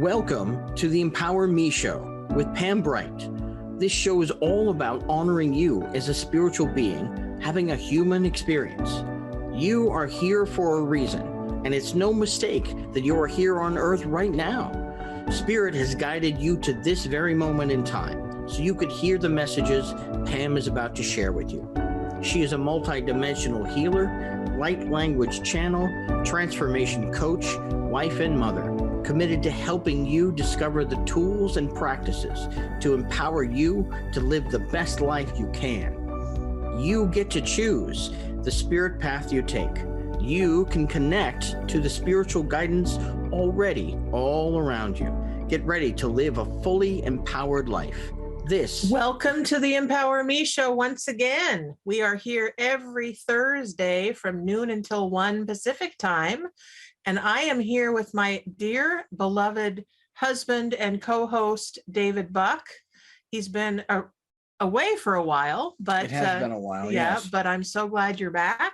Welcome to the Empower Me Show with Pam Bright. This show is all about honoring you as a spiritual being, having a human experience. You are here for a reason, and it's no mistake that you are here on earth right now. Spirit has guided you to this very moment in time, so you could hear the messages Pam is about to share with you. She is a multidimensional healer, light language channel, transformation coach, wife and mother, committed to helping you discover the tools and practices to empower you to live the best life you can. You get to choose the spirit path you take. You can connect to the spiritual guidance already all around you. Get ready to live a fully empowered life. Welcome to the Empower Me Show once again. We are here every Thursday from noon until 1 Pacific time. And I am here with my dear beloved husband and co-host, David Buck. He's been away for a while, but it has been a while. Yeah, yes. But I'm so glad you're back.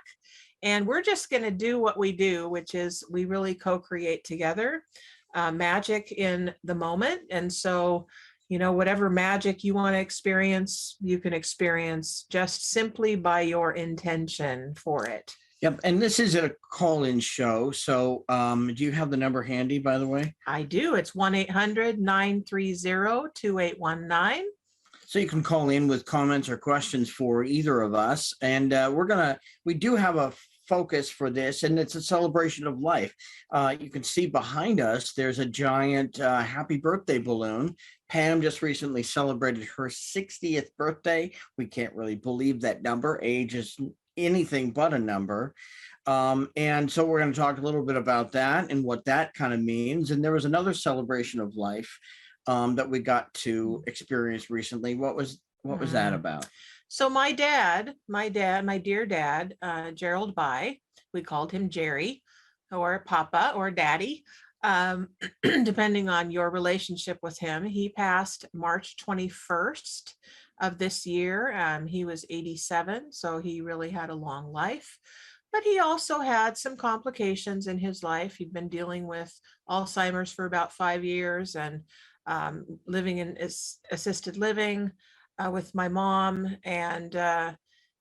And we're just going to do what we do, which is we really co-create together, magic in the moment. And so, you know, whatever magic you want to experience, you can experience just simply by your intention for it. Yep. And this is a call-in show. So do you have the number handy, by the way? I do. It's 1-800-930-2819. So you can call in with comments or questions for either of us. And we do have a focus for this, and it's a celebration of life. You can see behind us, there's a giant happy birthday balloon. Pam just recently celebrated her 60th birthday. We can't really believe that number. Age is anything but a number. And so we're going to talk a little bit about that and what that kind of means. And there was another celebration of life that we got to experience recently. What was that about? So my dear dad, Gerald By, we called him Jerry or Papa or Daddy, depending on your relationship with him. He passed March 21st of this year. He was 87, so he really had a long life. But he also had some complications in his life. He'd been dealing with Alzheimer's for about 5 years and living in assisted living with my mom, and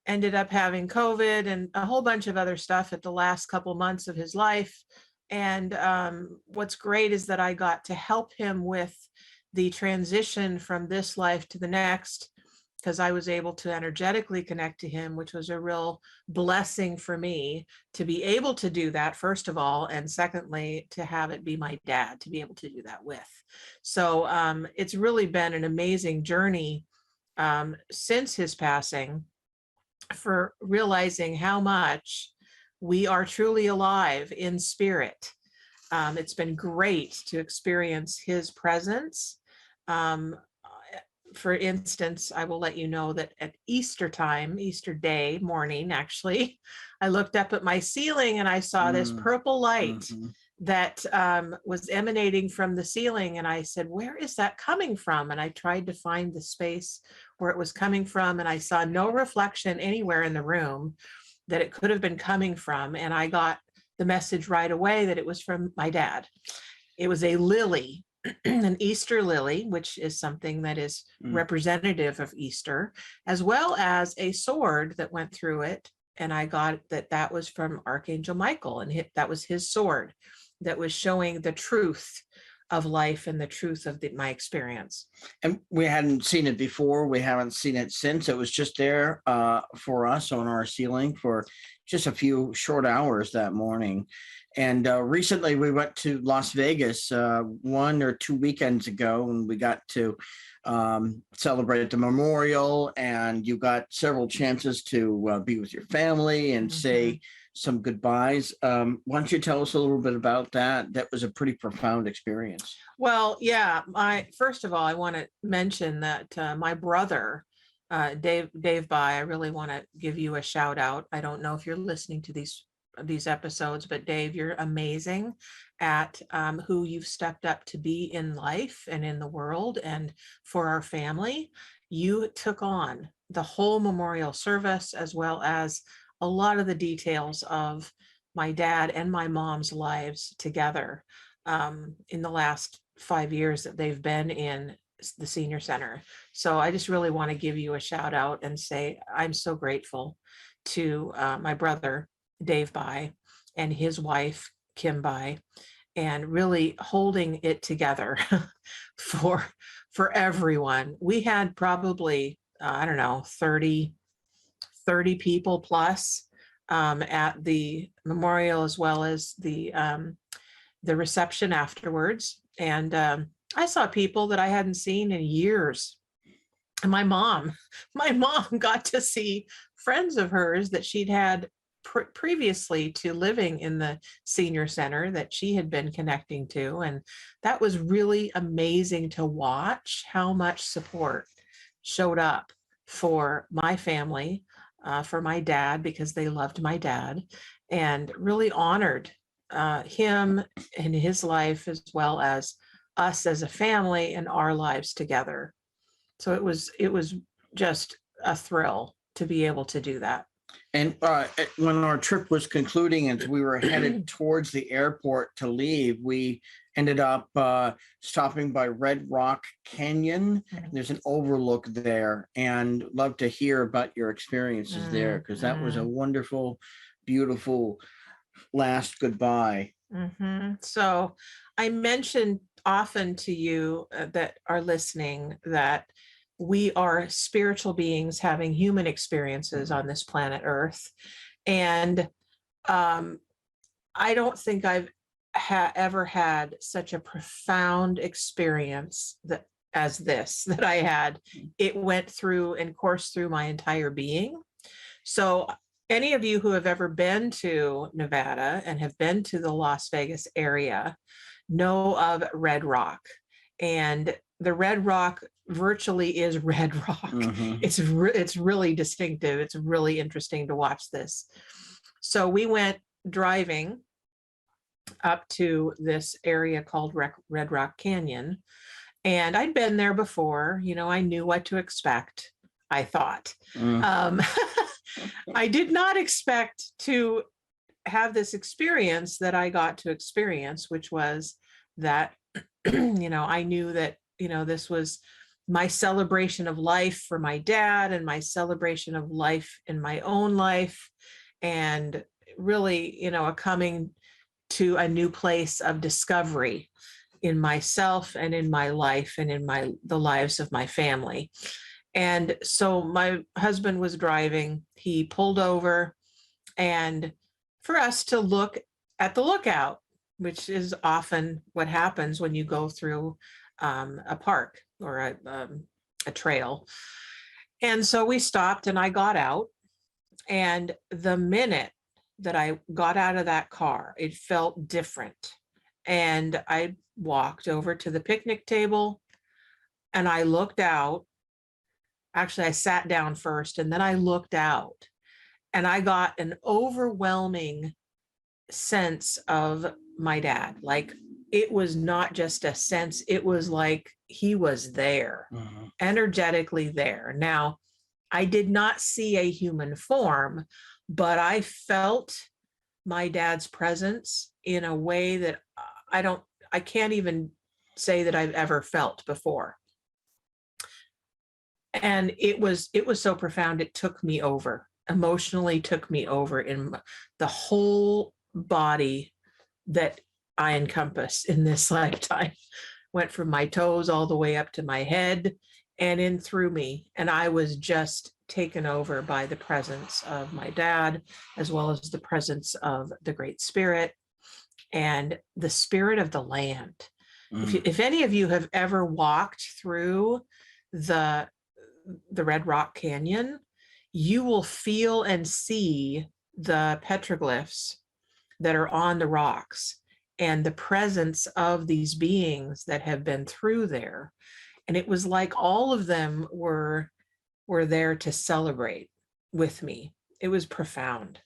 ended up having COVID and a whole bunch of other stuff at the last couple months of his life. And what's great is that I got to help him with the transition from this life to the next, because I was able to energetically connect to him, which was a real blessing for me to be able to do that, first of all, and secondly, to have it be my dad, to be able to do that with. So it's really been an amazing journey since his passing, for realizing how much we are truly alive in spirit. It's been great to experience his presence. For instance, I will let you know that at Easter time, Easter Day morning, actually, I looked up at my ceiling and I saw this purple light that was emanating from the ceiling. And I said, where is that coming from? And I tried to find the space where it was coming from, and I saw no reflection anywhere in the room that it could have been coming from. And I got the message right away that it was from my dad. It was a lily, an Easter lily, which is something that is representative of Easter, as well as a sword that went through it. And I got that was from Archangel Michael, and that was his sword that was showing the truth of life and the truth of my experience. And we hadn't seen it before. We haven't seen it since. It was just there for us on our ceiling for just a few short hours that morning. And recently we went to Las Vegas 1 or 2 weekends ago, and we got to celebrate the memorial, and you got several chances to be with your family and say some goodbyes. Why don't you tell us a little bit about that? That was a pretty profound experience. Well, yeah. First of all, I want to mention that my brother, Dave By, I really want to give you a shout out. I don't know if you're listening to these episodes, but Dave, you're amazing at who you've stepped up to be in life and in the world and for our family. You took on the whole memorial service, as well as a lot of the details of my dad and my mom's lives together in the last 5 years that they've been in the senior center. So I just really want to give you a shout out and say I'm so grateful to my brother, Dave Bai, and his wife, Kim Bai, and really holding it together for everyone. We had probably, I don't know, 30 people plus at the memorial, as well as the reception afterwards. And I saw people that I hadn't seen in years. And my mom got to see friends of hers that she'd had previously to living in the senior center that she had been connecting to. And that was really amazing to watch how much support showed up for my family, for my dad, because they loved my dad, and really honored him and his life, as well as us as a family and our lives together. So it was just a thrill to be able to do that. And when our trip was concluding and we were headed towards the airport to leave, we ended up stopping by Red Rock Canyon. There's an overlook there, and love to hear about your experiences there, because that was a wonderful, beautiful last goodbye. So I mentioned often to you that are listening that we are spiritual beings having human experiences on this planet Earth. And I don't think I've ever had such a profound experience as this that I had. It went through and coursed through my entire being. So any of you who have ever been to Nevada and have been to the Las Vegas area know of Red Rock. And the Red Rock virtually is Red Rock. It's really distinctive. It's really interesting to watch this. So we went driving up to this area called Red Rock Canyon, and I'd been there before. You know, I knew what to expect, I thought. I did not expect to have this experience that I got to experience, which was that, I knew that, this was my celebration of life for my dad and my celebration of life in my own life, and really, a coming to a new place of discovery in myself and in my life and in the lives of my family. And so my husband was driving, he pulled over, and for us to look at the lookout, which is often what happens when you go through a park or a trail. And so we stopped and I got out, and the minute that I got out of that car, it felt different. And I walked over to the picnic table and I looked out. Actually, I sat down first and then I looked out, and I got an overwhelming sense of my dad. Like, it was not just a sense, it was like he was there, energetically there. Now, I did not see a human form, but I felt my dad's presence in a way that I can't even say that I've ever felt before. And it was so profound, it took me over, emotionally took me over in the whole body that I encompass in this lifetime. Went from my toes all the way up to my head and in through me. And I was just taken over by the presence of my dad, as well as the presence of the Great Spirit and the spirit of the land. If any of you have ever walked through the Red Rock Canyon, you will feel and see the petroglyphs that are on the rocks and the presence of these beings that have been through there. And it was like all of them were there to celebrate with me. It was profound.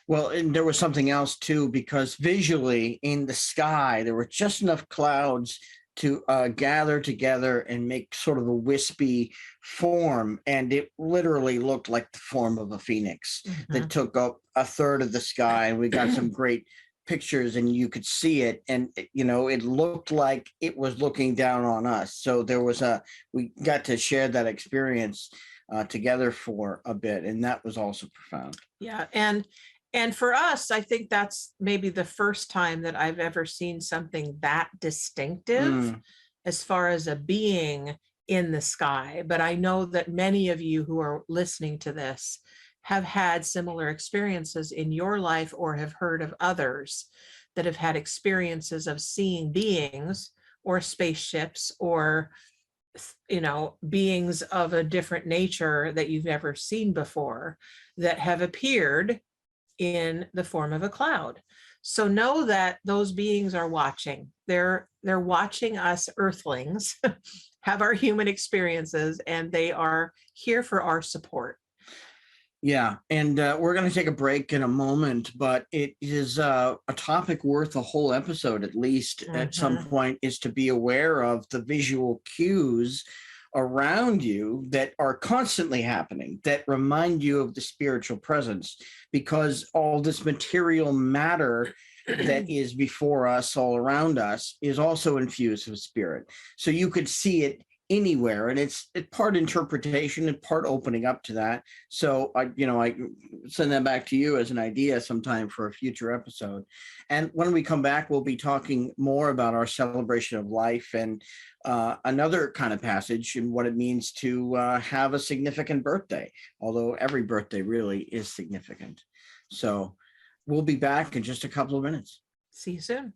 Well, and there was something else too, because visually in the sky, there were just enough clouds to gather together and make sort of a wispy form. And it literally looked like the form of a phoenix that took up a third of the sky. And we got some great pictures and you could see it, and it looked like it was looking down on us. So we got to share that experience together for a bit, and that was also profound. Yeah, and for us, I think that's maybe the first time that I've ever seen something that distinctive as far as a being in the sky. But I know that many of you who are listening to this have had similar experiences in your life, or have heard of others that have had experiences of seeing beings or spaceships, or beings of a different nature that you've never seen before, that have appeared in the form of a cloud. So know that those beings are watching. They're watching us earthlings have our human experiences, and they are here for our support. Yeah, and we're going to take a break in a moment, but it is a topic worth a whole episode, at least at some point, is to be aware of the visual cues around you that are constantly happening, that remind you of the spiritual presence, because all this material matter that is before us, all around us, is also infused with spirit. So you could see it anywhere, and it's part interpretation and part opening up to that. So I send that back to you as an idea sometime for a future episode. And when we come back, we'll be talking more about our celebration of life, and another kind of passage, and what it means to have a significant birthday, although every birthday really is significant. So we'll be back in just a couple of minutes. See you soon.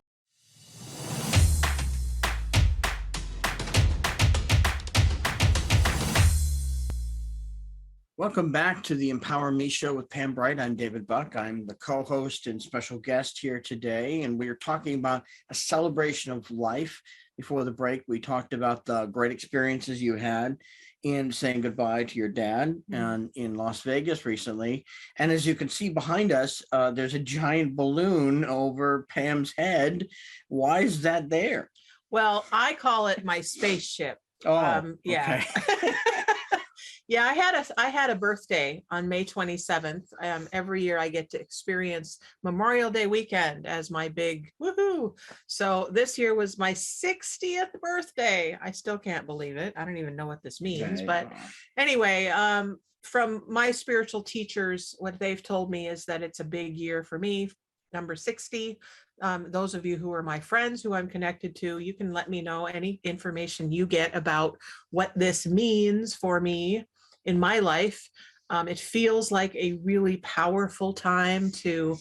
Welcome back to the Empower Me Show with Pam Bright. I'm David Buck. I'm the co-host and special guest here today, and we are talking about a celebration of life. Before the break, we talked about the great experiences you had in saying goodbye to your dad and in Las Vegas recently. And as you can see behind us, there's a giant balloon over Pam's head. Why is that there? Well, I call it my spaceship. Oh, yeah. Okay. Yeah, I had a birthday on May 27th. Every year I get to experience Memorial Day weekend as my big woohoo. So this year was my 60th birthday. I still can't believe it. I don't even know what this means. But anyway, from my spiritual teachers, what they've told me is that it's a big year for me, number 60. Those of you who are my friends, who I'm connected to, you can let me know any information you get about what this means for me in my life. It feels like a really powerful time to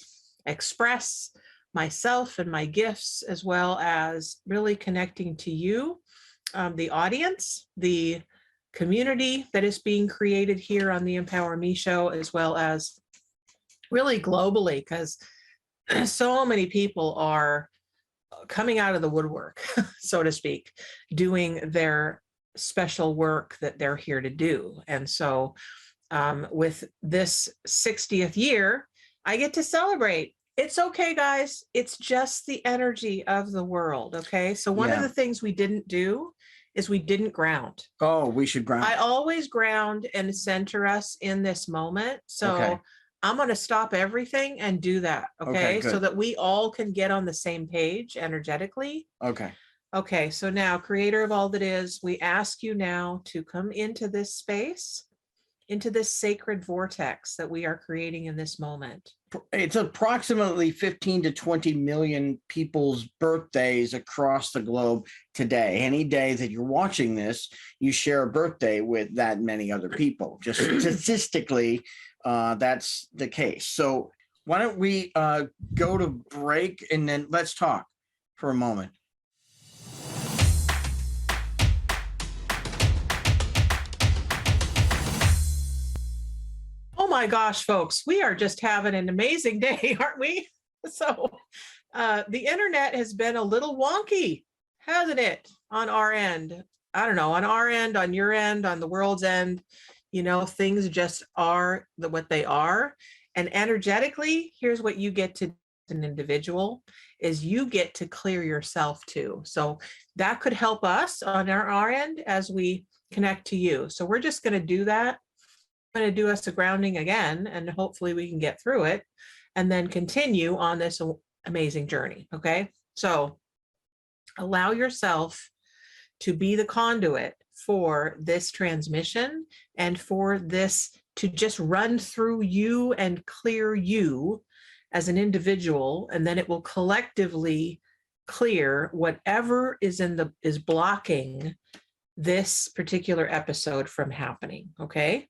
express myself and my gifts, as well as really connecting to you, the audience, the community that is being created here on the Empower Me Show, as well as really globally, because so many people are coming out of the woodwork, so to speak, doing their special work that they're here to do. And so with this 60th year, I get to celebrate. It's okay, guys. It's just the energy of the world. Okay. So one of the things we didn't do is we didn't ground. Oh, we should ground. I always ground and center us in this moment. So I'm going to stop everything and do that. Okay. So that we all can get on the same page energetically. Okay. So now, creator of all that is, we ask you now to come into this space, into this sacred vortex that we are creating in this moment. It's approximately 15 to 20 million people's birthdays across the globe today. Any day that you're watching this, you share a birthday with that many other people. Just statistically, that's the case. So why don't we go to break, and then let's talk for a moment. Oh my gosh, folks, we are just having an amazing day, aren't we? So the internet has been a little wonky, hasn't it, on our end? I don't know, on our end, on your end, on the world's end. Things just are what they are. And energetically, here's what you get to do as an individual, is you get to clear yourself too. So that could help us on our end as we connect to you. So we're just going to do that. I'm going to do us a grounding again, and hopefully we can get through it, and then continue on this amazing journey. Okay. So allow yourself to be the conduit for this transmission and for this to just run through you and clear you as an individual, and then it will collectively clear whatever is blocking this particular episode from happening. Okay.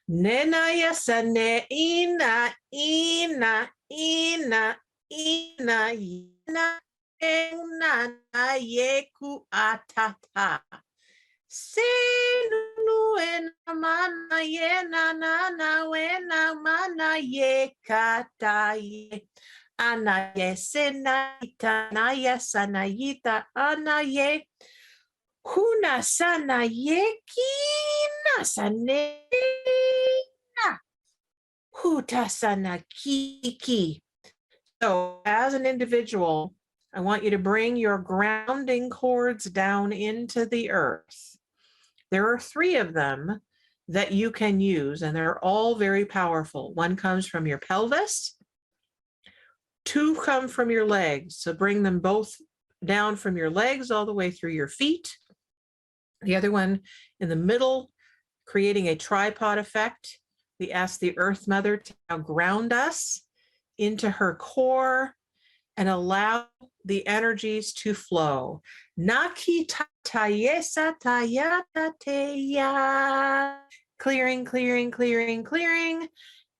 Nena yasane ina ina ina ina ina ena yeku atata. Senu ena mana yena na wena mana ye kata ye. Ana ye senaita na yesanayita ana ye. Huna sana yeki na sanena. Huta sana kiki. So as an individual, I want you to bring your grounding cords down into the earth. There are 3 of them that you can use, and they're all very powerful. One comes from your pelvis, 2 come from your legs. So bring them both down from your legs all the way through your feet. The other one in the middle, creating a tripod effect. We ask the Earth Mother to now ground us into her core and allow the energies to flow. Naki tatayesa tayatateya. Clearing, clearing, clearing, clearing,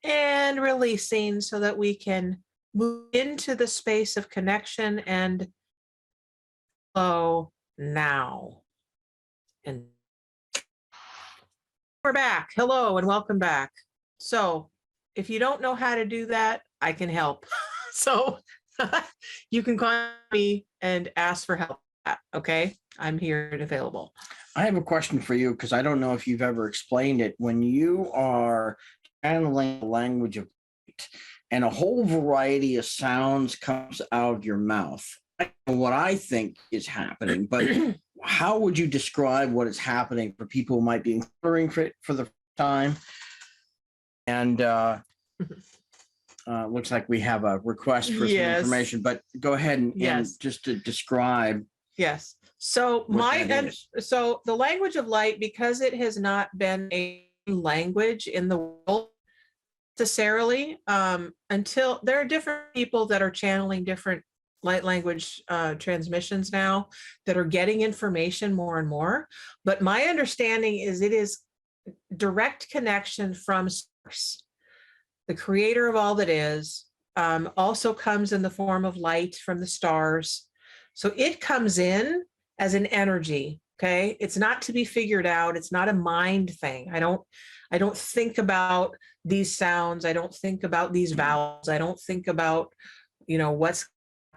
and releasing so that we can move into the space of connection and flow now. And we're back. Hello and welcome back. So if you don't know how to do that, I can help. So you can contact me and ask for help. Okay. I'm here and available. I have a question for you because I don't know if you've ever explained it. When you are channeling the language of light and a whole variety of sounds comes out of your mouth, I don't know what I think is happening, but how would you describe what is happening for people who might be inquiring for the first time? And looks like we have a request for some information, but go ahead and just to describe. Yes. So so the language of light, because it has not been a language in the world necessarily, until there are different people that are channeling different light language transmissions now that are getting information more and more. But my understanding is it is direct connection from source. The creator of all that is also comes in the form of light from the stars. So it comes in as an energy. Okay. It's not to be figured out. It's not a mind thing. I don't think about these sounds. I don't think about these vowels. I don't think about, what's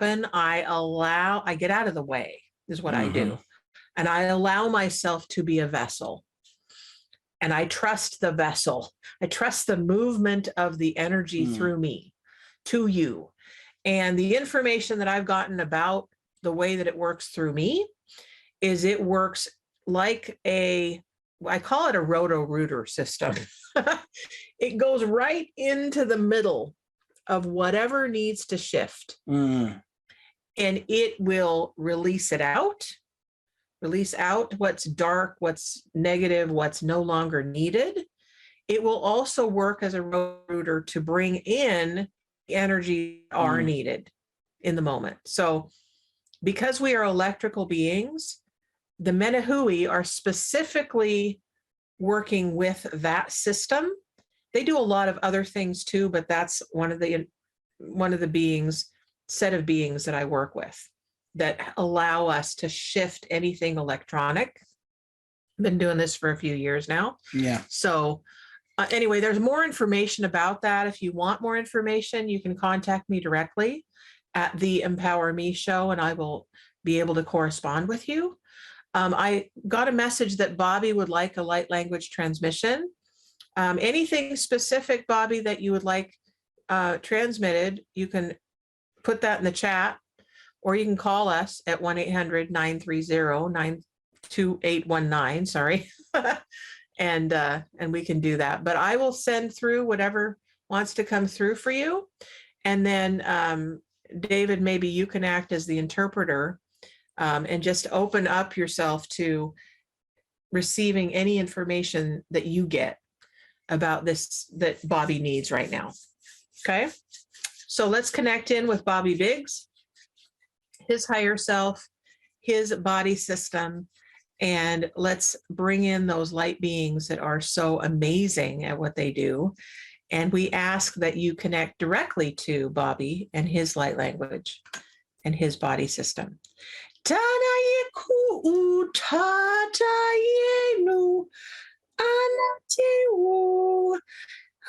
happened. I get out of the way is what I do. And I allow myself to be a vessel. And I trust the vessel. I trust the movement of the energy through me to you. And the information that I've gotten about the way that it works through me is it works like I call it a roto-rooter system. It goes right into the middle of whatever needs to shift. And it will release out what's dark, what's negative, what's no longer needed. It will also work as a rotor to bring in the energy that are needed in the moment. So because we are electrical beings, the Menahui are specifically working with that system. They do a lot of other things too, but that's one of the set of beings that I work with that allow us to shift anything electronic. I've been doing this for a few years now. Yeah. So anyway, there's more information about that. If you want more information, you can contact me directly at the Empower Me show, and I will be able to correspond with you. I got a message that Bobby would like a light language transmission. Anything specific, Bobby, that you would like transmitted, you can put that in the chat, or you can call us at 1-800-930-92819. Sorry. And we can do that. But I will send through whatever wants to come through for you. And then David, maybe you can act as the interpreter, and just open up yourself to receiving any information that you get about this that Bobby needs right now. Okay, so let's connect in with Bobby Biggs, his higher self, his body system, and let's bring in those light beings that are so amazing at what they do. And we ask that you connect directly to Bobby and his light language and his body system. Tanayeku tatayenu anatewu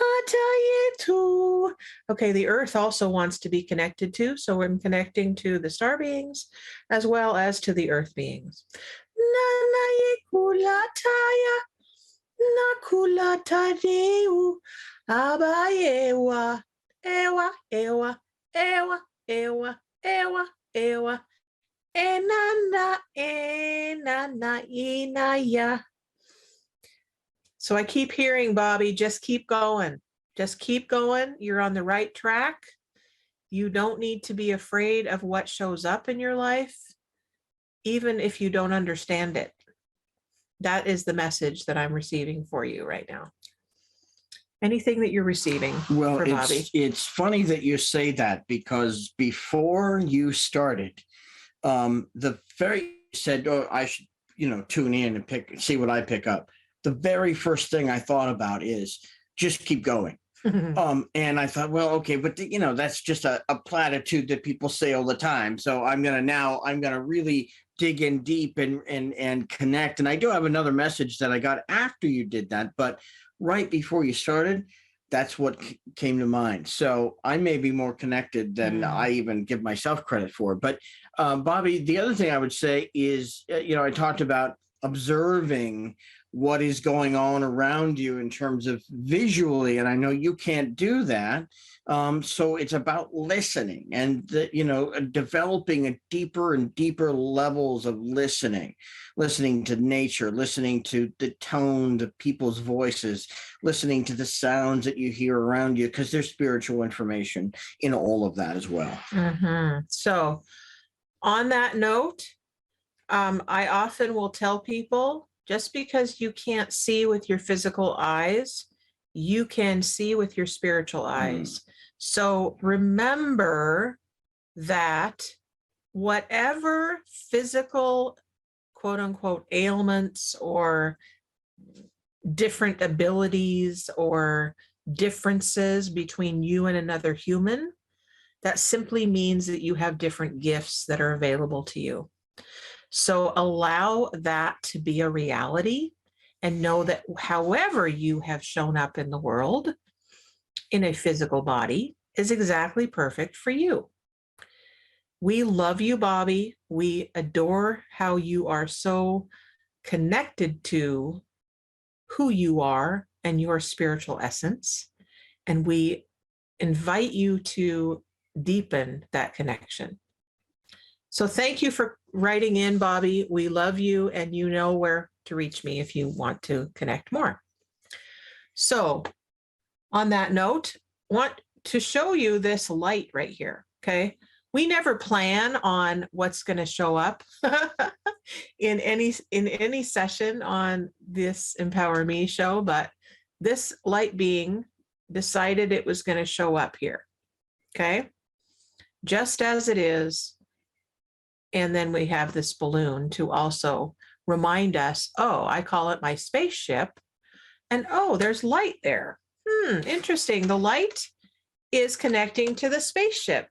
atayetu. Okay, the earth also wants to be connected to, so I'm connecting to the star beings as well as to the earth beings. Nanayekulataya nakulatadeu abayewa ewa ewa ewa ewa ewa ewa enana enana inaya. So I keep hearing, Bobby, just keep going. Just keep going. You're on the right track. You don't need to be afraid of what shows up in your life, even if you don't understand it. That is the message that I'm receiving for you right now. Anything that you're receiving for Bobby? It's funny that you say that, because before you started, the very said, "Oh, I should, tune in and see what I pick up." The very first thing I thought about is just keep going. And I thought, well, okay, but that's just a platitude that people say all the time. So I'm gonna really dig in deep and connect. And I do have another message that I got after you did that, but right before you started, that's what came to mind. So I may be more connected than I even give myself credit for. But Bobby, the other thing I would say is, I talked about observing what is going on around you in terms of visually, and I know you can't do that. So it's about listening and developing a deeper and deeper levels of listening to nature, listening to the tone, the people's voices, listening to the sounds that you hear around you, because there's spiritual information in all of that as well. So on that note, I often will tell people, just because you can't see with your physical eyes, you can see with your spiritual eyes. So remember that whatever physical, quote unquote, ailments or different abilities or differences between you and another human, that simply means that you have different gifts that are available to you. So allow that to be a reality, and know that however you have shown up in the world in a physical body is exactly perfect for you. We love you, Bobby. We adore how you are so connected to who you are and your spiritual essence. And we invite you to deepen that connection. So thank you for writing in, Bobby. We love you, and you know where to reach me if you want to connect more. So on that note, want to show you this light right here, okay? We never plan on what's going to show up in any session on this Empower Me show, but this light being decided it was going to show up here, okay? Just as it is. And then we have this balloon to also remind us, oh, I call it my spaceship. And oh, there's light there. Interesting. The light is connecting to the spaceship.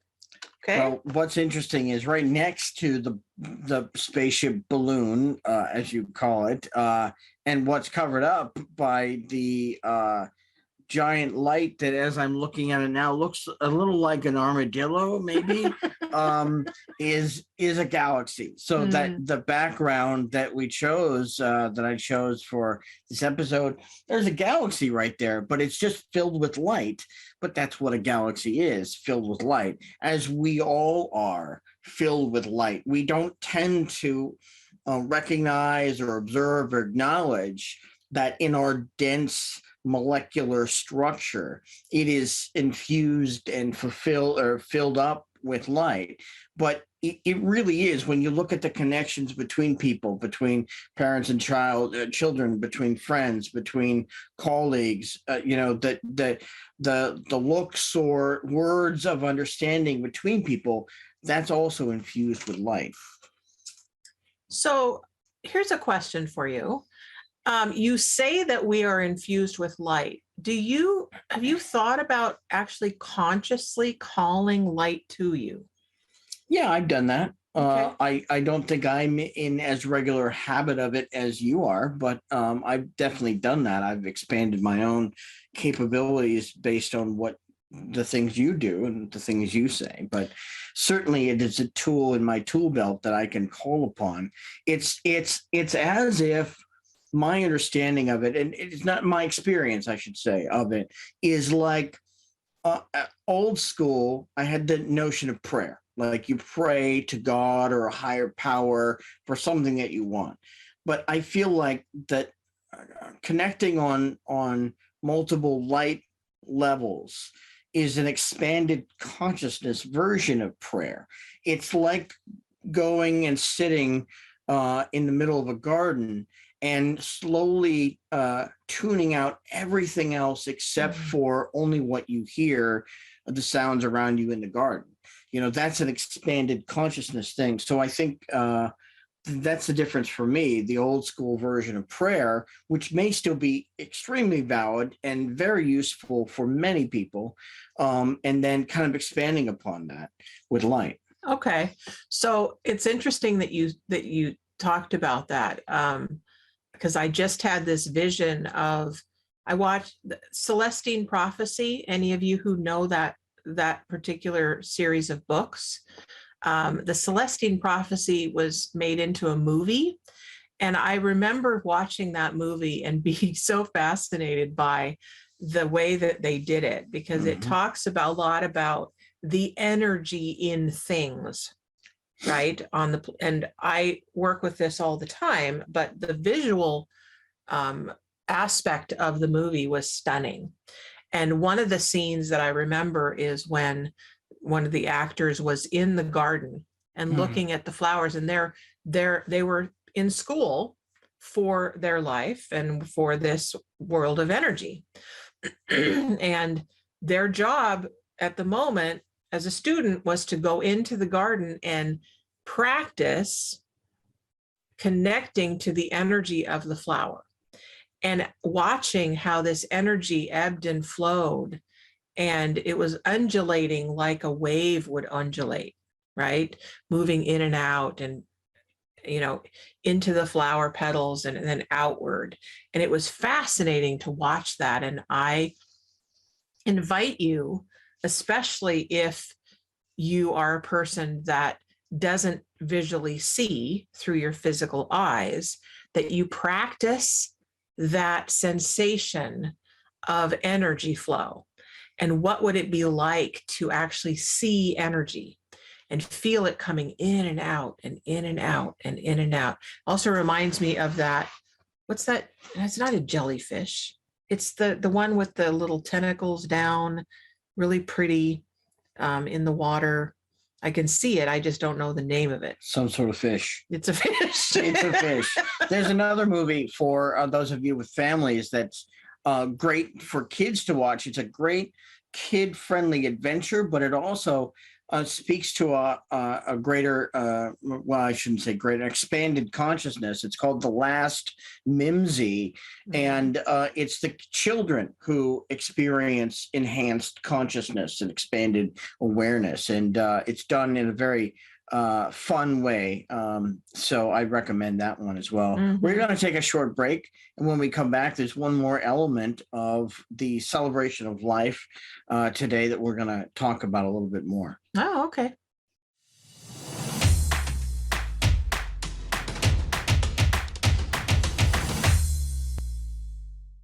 Okay. Well, what's interesting is right next to the spaceship balloon, as you call it, and what's covered up by the giant light that, as I'm looking at it now, looks a little like an armadillo, maybe, is a galaxy. So that the background that we chose, that I chose for this episode, there's a galaxy right there, but it's just filled with light. But that's what a galaxy is, filled with light, as we all are filled with light. We don't tend to recognize or observe or acknowledge that in our dense molecular structure, it is infused and filled up with light. But it really is, when you look at the connections between people, between parents and children, between friends, between colleagues, the looks or words of understanding between people, that's also infused with light. So here's a question for you. You say that we are infused with light. Have you thought about actually consciously calling light to you? Yeah, I've done that. Okay. I don't think I'm in as regular habit of it as you are, but I've definitely done that. I've expanded my own capabilities based on what the things you do and the things you say. But certainly, it is a tool in my tool belt that I can call upon. It's as if my understanding of it, and it's not my experience, I should say, of it, is like old school. I had the notion of prayer, like you pray to God or a higher power for something that you want. But I feel like that connecting on multiple light levels is an expanded consciousness version of prayer. It's like going and sitting in the middle of a garden and slowly tuning out everything else except for only what you hear, the sounds around you in the garden. That's an expanded consciousness thing. So I think that's the difference for me, the old school version of prayer, which may still be extremely valid and very useful for many people, and then kind of expanding upon that with light. Okay. So it's interesting that you talked about that, because I just had this vision of, I watched Celestine Prophecy. Any of you who know that particular series of books? The Celestine Prophecy was made into a movie. And I remember watching that movie and being so fascinated by the way that they did it, because it talks about a lot about the energy in things, right? And I work with this all the time, but the visual aspect of the movie was stunning. And one of the scenes that I remember is when one of the actors was in the garden and looking at the flowers, and they were in school for their life and for this world of energy. And their job at the moment as a student was to go into the garden and practice connecting to the energy of the flower and watching how this energy ebbed and flowed. And it was undulating like a wave would undulate, right? Moving in and out and, into the flower petals and then outward. And it was fascinating to watch that. And I invite you, especially if you are a person that doesn't visually see through your physical eyes, that you practice that sensation of energy flow. And what would it be like to actually see energy and feel it coming in and out and in and out and in and out? Also reminds me of that. What's that? It's not a jellyfish. It's the one with the little tentacles down, really pretty, in the water. I can see it. I just don't know the name of it. Some sort of fish. It's a fish. It's a fish. There's another movie for those of you with families that's great for kids to watch. It's a great kid-friendly adventure, but it also speaks to a greater, well, I shouldn't say greater, expanded consciousness. It's called The Last Mimsy, and it's the children who experience enhanced consciousness and expanded awareness, and it's done in a very fun way. So I recommend that one as well. We're going to take a short break. And when we come back, there's one more element of the celebration of life today that we're going to talk about a little bit more. Oh, okay.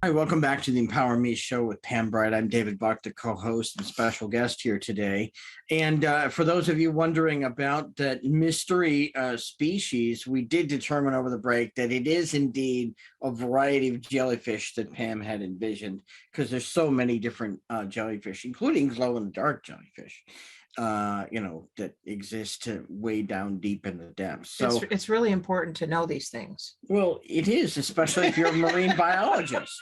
Hi, welcome back to the Empower Me show with Pam Bright. I'm David Buck, the co-host and special guest here today. And for those of you wondering about that mystery species, we did determine over the break that it is indeed a variety of jellyfish that Pam had envisioned, because there's so many different jellyfish, including glow-in-the-dark jellyfish. that exist to way down deep in the depths. So it's really important to know these things. Well, it is, especially if you're a marine biologist.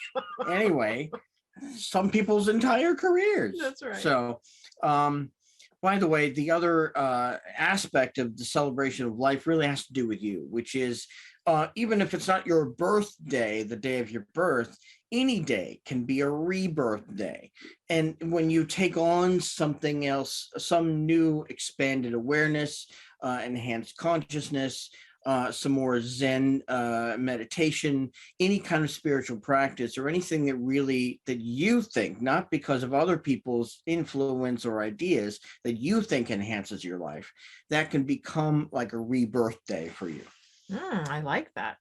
Anyway, some people's entire careers. That's right. So, by the way, the other aspect of the celebration of life really has to do with you, which is even if it's not your birthday, the day of your birth, any day can be a rebirth day. And when you take on something else, some new expanded awareness, enhanced consciousness, some more Zen meditation, any kind of spiritual practice, or anything that you think, not because of other people's influence or ideas, that you think enhances your life, that can become like a rebirth day for you. I like that.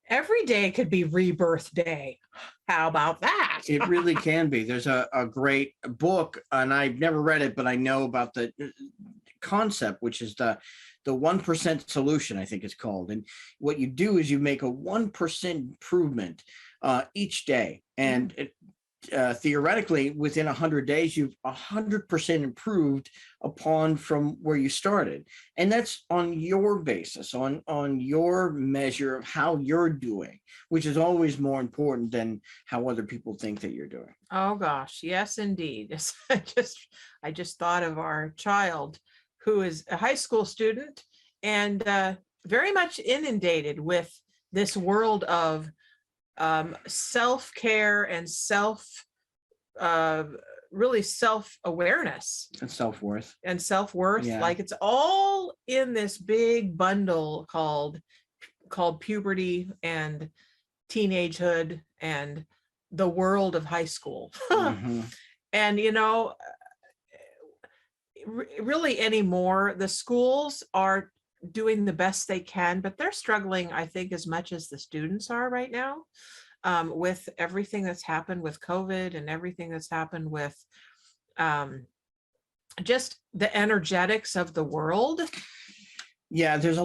Every day could be rebirth day. How about that? It really can be. There's a great book, and I've never read it, but I know about the concept, which is the 1% solution, I think it's called. And what you do is you make a 1% improvement each day. And theoretically, within 100 days, you've 100% improved upon from where you started. And that's on your basis, on your measure of how you're doing, which is always more important than how other people think that you're doing. Oh gosh, yes, indeed. I just thought of our child who is a high school student and very much inundated with this world of self-care and really self-awareness and self-worth. Yeah. Like it's all in this big bundle called puberty and teenagehood and the world of high school. And really anymore, the schools are doing the best they can, but they're struggling, I think, as much as the students are right now, with everything that's happened with COVID and everything that's happened with just the energetics of the world. Yeah, there's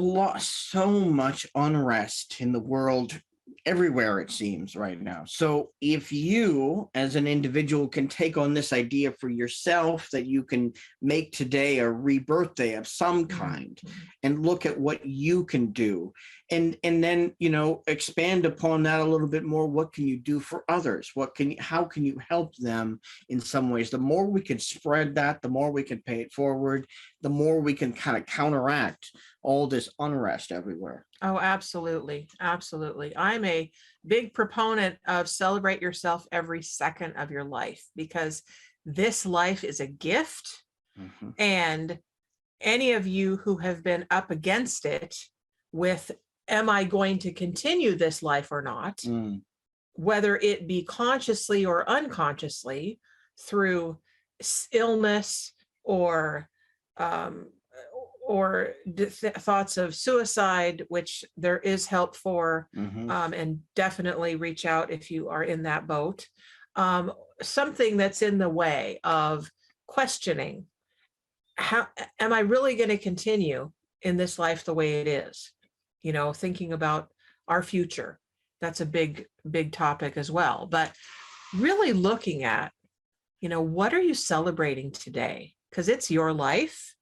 so much unrest in the world everywhere, it seems, right now. So if you as an individual can take on this idea for yourself that you can make today a rebirth day of some kind and look at what you can do and then expand upon that a little bit more, what can you do for others? How can you help them in some ways? The more we can spread that, the more we can pay it forward, the more we can kind of counteract all this unrest everywhere. Oh, absolutely. Absolutely. I'm a big proponent of celebrate yourself every second of your life, because this life is a gift. And any of you who have been up against it with, am I going to continue this life or not? Whether it be consciously or unconsciously through illness or thoughts of suicide, which there is help for, and definitely reach out if you are in that boat. Something that's in the way of questioning, how am I really going to continue in this life the way it is? Thinking about our future. That's a big topic as well. But really looking at, what are you celebrating today? Because it's your life.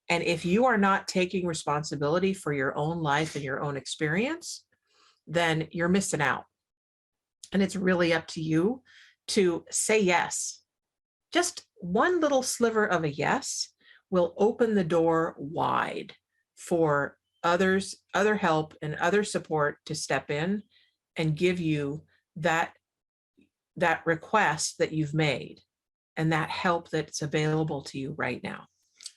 And if you are not taking responsibility for your own life and your own experience, then you're missing out. And it's really up to you to say yes. Just one little sliver of a yes will open the door wide for other help and other support to step in and give you that request that you've made and that help that's available to you right now.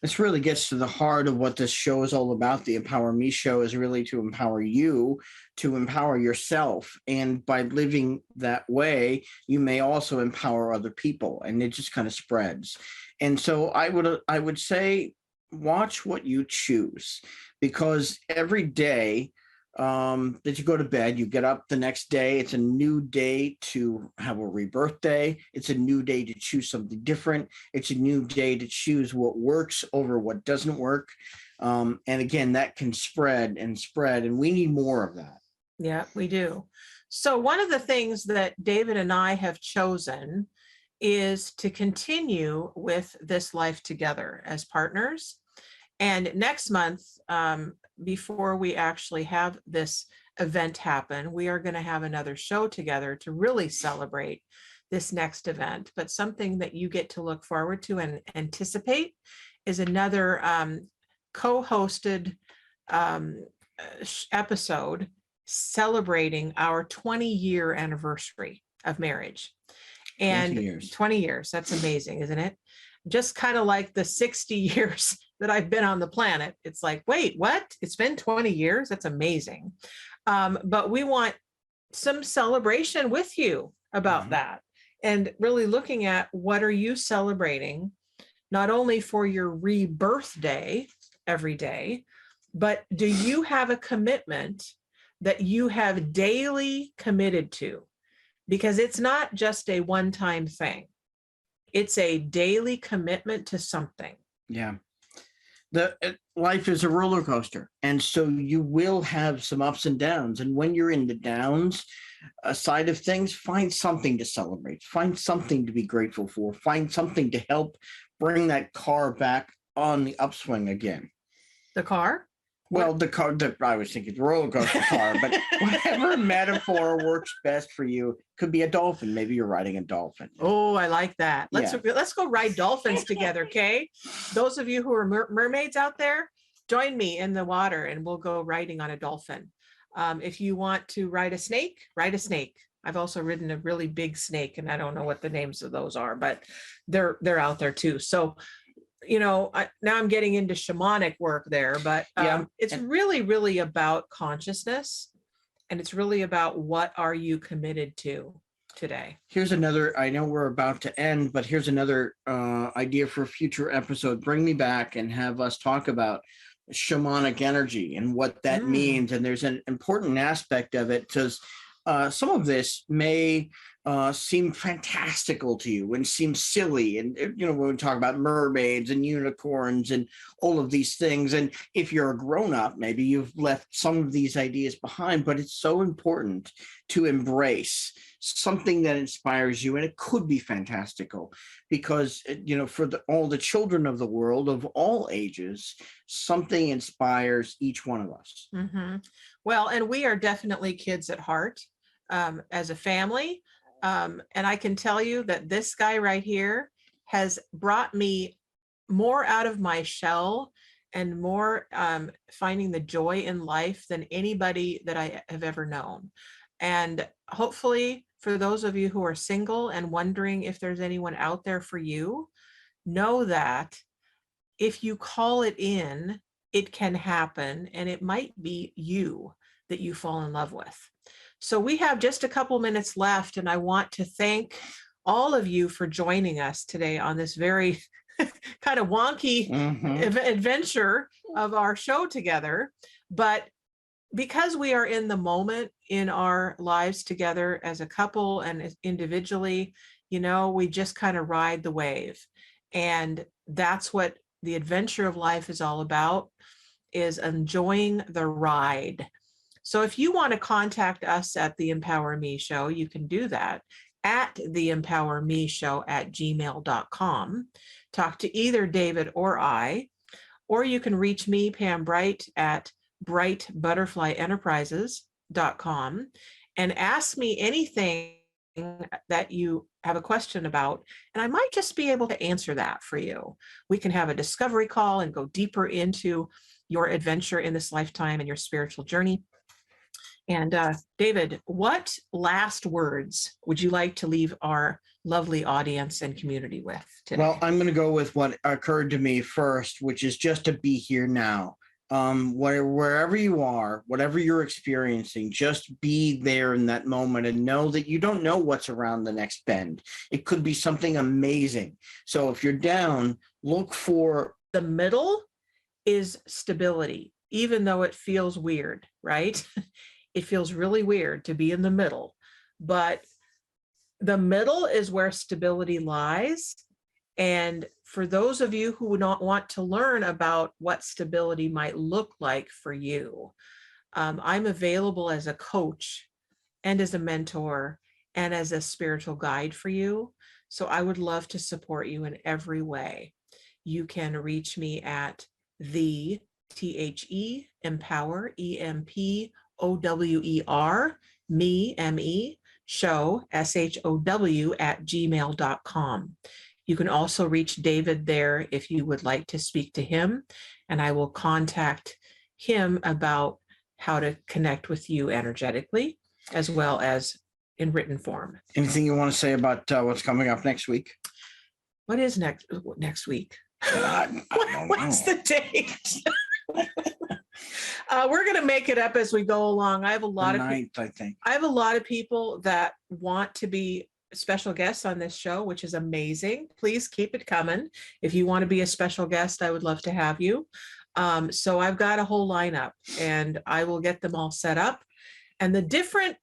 This really gets to the heart of what this show is all about. The Empower Me show is really to empower you, to empower yourself. And by living that way, you may also empower other people, and it just kind of spreads. And so I would say, watch what you choose, because every day that you go to bed, you get up the next day, it's a new day to have a rebirth day. It's a new day to choose something different. It's a new day to choose what works over what doesn't work. And again, that can spread, and we need more of that. Yeah, we do. So one of the things that David and I have chosen is to continue with this life together as partners. And next month, before we actually have this event happen, we are going to have another show together to really celebrate this next event. But something that you get to look forward to and anticipate is another co-hosted episode celebrating our 20-year anniversary of marriage. And 20 years, that's amazing, isn't it? Just kind of like the 60 years that I've been on the planet. It's like, wait, what? It's been 20 years? That's amazing. But we want some celebration with you about that, and really looking at what are you celebrating, not only for your rebirth day every day, but do you have a commitment that you have daily committed to? Because it's not just a one-time thing. It's a daily commitment to something. Yeah. Life is a roller coaster. And so you will have some ups and downs. And when you're in the downs side of things, find something to celebrate, find something to be grateful for, find something to help bring that car back on the upswing again. The car? Well, the car, I was thinking the roller coaster car, but whatever metaphor works best for you. Could be a dolphin. Maybe you're riding a dolphin. Oh, I like that. Let's go ride dolphins together, okay? Those of you who are mermaids out there, join me in the water and we'll go riding on a dolphin. If you want to ride a snake, ride a snake. I've also ridden a really big snake, and I don't know what the names of those are, but they're out there too. So now I'm getting into shamanic work there, but it's really, really about consciousness, and it's really about what are you committed to today. Here's another, I know we're about to end, but here's another idea for a future episode. Bring me back and have us talk about shamanic energy and what that means. And there's an important aspect of it, because some of this may seem fantastical to you and seem silly. And, when we talk about mermaids and unicorns and all of these things, and if you're a grown-up, maybe you've left some of these ideas behind, but it's so important to embrace something that inspires you. And it could be fantastical because, for all the children of the world of all ages, something inspires each one of us. Mm-hmm. Well, and we are definitely kids at heart as a family. And I can tell you that this guy right here has brought me more out of my shell and more finding the joy in life than anybody that I have ever known. And hopefully for those of you who are single and wondering if there's anyone out there for you, know that if you call it in, it can happen, and it might be you that you fall in love with. So we have just a couple minutes left, and I want to thank all of you for joining us today on this very kind of wonky adventure of our show together. But because we are in the moment in our lives together as a couple and individually, we just kind of ride the wave. And that's what the adventure of life is all about, is enjoying the ride. So if you want to contact us at the Empower Me Show, you can do that at theempowermeshow@gmail.com. Talk to either David or I, or you can reach me, Pam Bright, at brightbutterflyenterprises.com and ask me anything that you have a question about, and I might just be able to answer that for you. We can have a discovery call and go deeper into your adventure in this lifetime and your spiritual journey. And David, what last words would you like to leave our lovely audience and community with today? Well, I'm going to go with what occurred to me first, which is just to be here now. Wherever you are, whatever you're experiencing, just be there in that moment and know that you don't know what's around the next bend. It could be something amazing. So if you're down, look for the middle is stability, even though it feels weird, right? It feels really weird to be in the middle, but the middle is where stability lies. And for those of you who would not want to learn about what stability might look like for you, I'm available as a coach and as a mentor and as a spiritual guide for you. So I would love to support you in every way. You can reach me at the Empower, EMPOWER, me, show, SHOW at gmail.com. You can also reach David there if you would like to speak to him, and I will contact him about how to connect with you energetically, as well as in written form. Anything you want to say about what's coming up next week? What is next week? What's the date? We're going to make it up as we go along. I have a lot of people that want to be special guests on this show, which is amazing. Please keep it coming. If you want to be a special guest, I would love to have you. So I've got a whole lineup, and I will get them all set up. And the different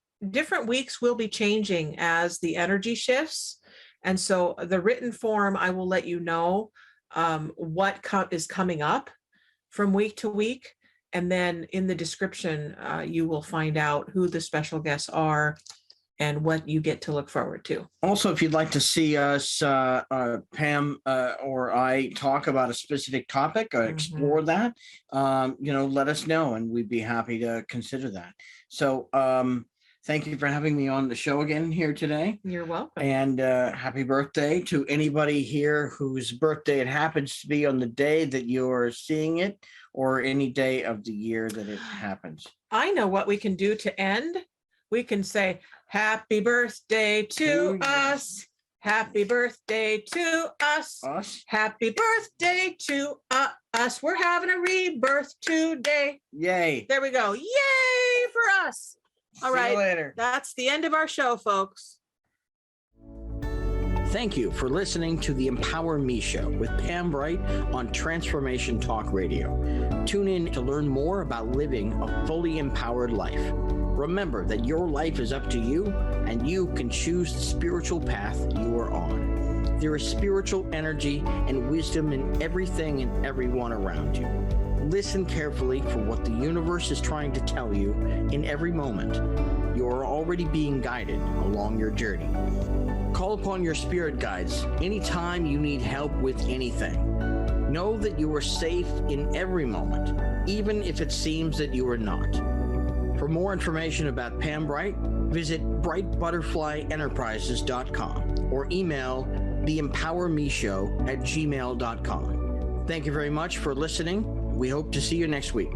weeks will be changing as the energy shifts. And so the written form, I will let you know what is coming up from week to week. And then in the description, you will find out who the special guests are and what you get to look forward to. Also, if you'd like to see us, Pam or I, talk about a specific topic or explore that, let us know, and we'd be happy to consider that. So thank you for having me on the show again here today. You're welcome. And happy birthday to anybody here whose birthday it happens to be on the day that you're seeing it, or any day of the year that it happens. I know what we can do to end. We can say, happy birthday to us. Happy birthday to us. Happy birthday to us. We're having a rebirth today. Yay. There we go. Yay for us. All right. See you later. That's the end of our show, folks. Thank you for listening to the Empower Me Show with Pam Bright on Transformation Talk Radio. Tune in to learn more about living a fully empowered life. Remember that your life is up to you, and you can choose the spiritual path you are on. There is spiritual energy and wisdom in everything and everyone around you. Listen carefully for what the universe is trying to tell you in every moment. You are already being guided along your journey. Call upon your spirit guides anytime you need help with anything. Know that you are safe in every moment, even if it seems that you are not. For more information about Pam Bright, visit brightbutterflyenterprises.com or email theempowermeshow@gmail.com. Thank you very much for listening. We hope to see you next week.